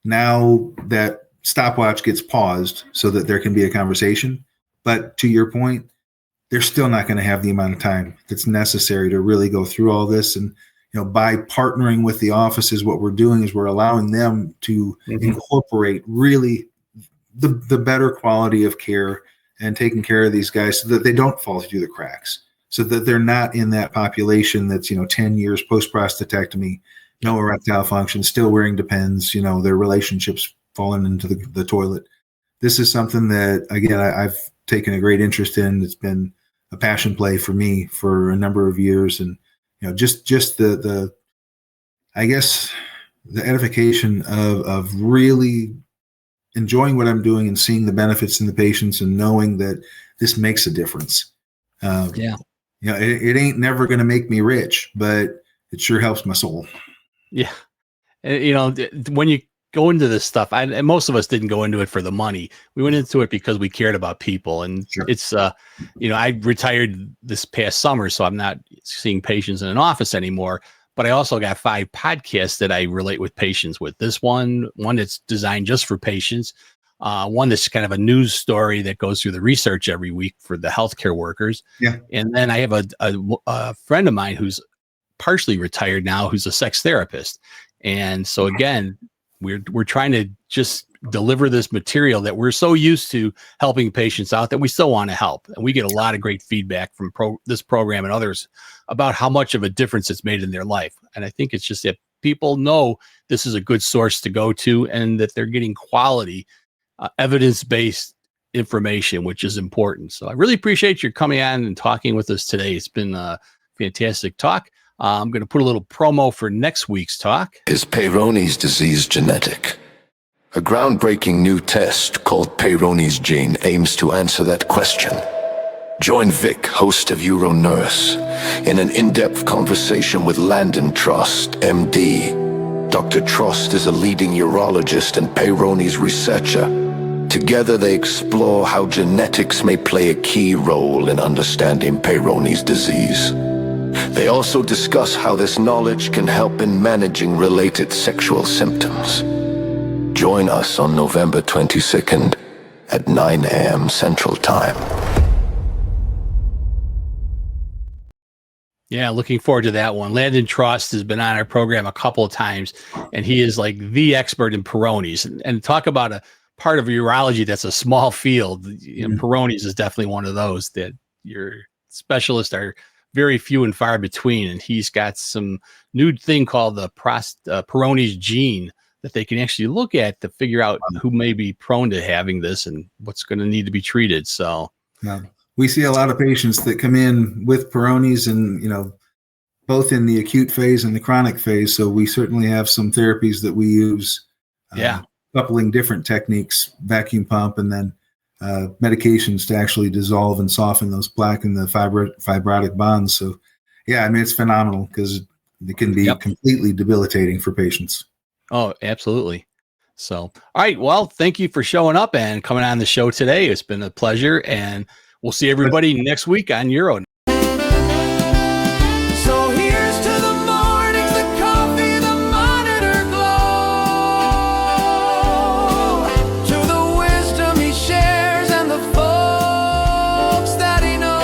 Now that stopwatch gets paused so that there can be a conversation. But to your point, they're still not going to have the amount of time that's necessary to really go through all this. And by partnering with the offices, what we're doing is we're allowing them to incorporate really the better quality of care and taking care of these guys so that they don't fall through the cracks, so that they're not in that population that's, 10 years post-prostatectomy, no erectile function, still wearing Depends, their relationships falling into the toilet. This is something that, again, I've taken a great interest in. It's been a passion play for me for a number of years. And, just the I guess the edification of really enjoying what I'm doing and seeing the benefits in the patients and knowing that this makes a difference. It ain't never going to make me rich, but it sure helps my soul. Yeah. When you go into this stuff, and most of us didn't go into it for the money. We went into it because we cared about people. And it's, I retired this past summer, so I'm not seeing patients in an office anymore. But I also got 5 podcasts that I relate with patients with. This one that's designed just for patients. One that's kind of a news story that goes through the research every week for the healthcare workers. Yeah. And then I have a friend of mine who's partially retired now, who's a sex therapist. And so again, we're trying to just deliver this material that we're so used to helping patients out that we still want to help. And we get a lot of great feedback from this program and others about how much of a difference it's made in their life. And I think it's just that people know this is a good source to go to and that they're getting quality, evidence-based information, which is important. So I really appreciate you coming on and talking with us today. It's been a fantastic talk. I'm going to put a little promo for next week's talk. Is Peyronie's disease genetic? A groundbreaking new test called Peyronie's gene aims to answer that question. Join Vic, host of UroNurse, in an in-depth conversation with Landon Trost, MD. Dr. Trost is a leading urologist and Peyronie's researcher. Together they explore how genetics may play a key role in understanding Peyronie's disease. They also discuss how this knowledge can help in managing related sexual symptoms. Join us on November 22nd at 9 a.m. Central Time. Yeah, looking forward to that one. Landon Trost has been on our program a couple of times, and he is like the expert in Peyronie's. And talk about a part of urology that's a small field. Peyronie's is definitely one of those that your specialists are very few and far between. And he's got some new thing called the Peyronie's gene that they can actually look at to figure out who may be prone to having this and what's going to need to be treated. So, yeah. We see a lot of patients that come in with Peyronie's and, both in the acute phase and the chronic phase. So we certainly have some therapies that we use, coupling different techniques, vacuum pump, and then medications to actually dissolve and soften those plaque and the fibrotic bonds. So, it's phenomenal because it can be completely debilitating for patients. Oh, absolutely. So, all right. Well, thank you for showing up and coming on the show today. It's been a pleasure, and we'll see everybody next week on Euro. So here's to the mornings, the coffee, the monitor glow, to the wisdom he shares and the folks that he knows.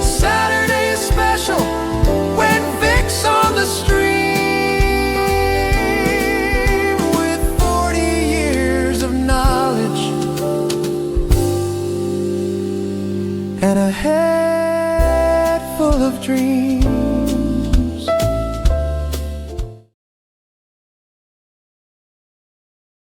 Saturday is special when Vic's on the stream with 40 years of knowledge and a head full of dreams.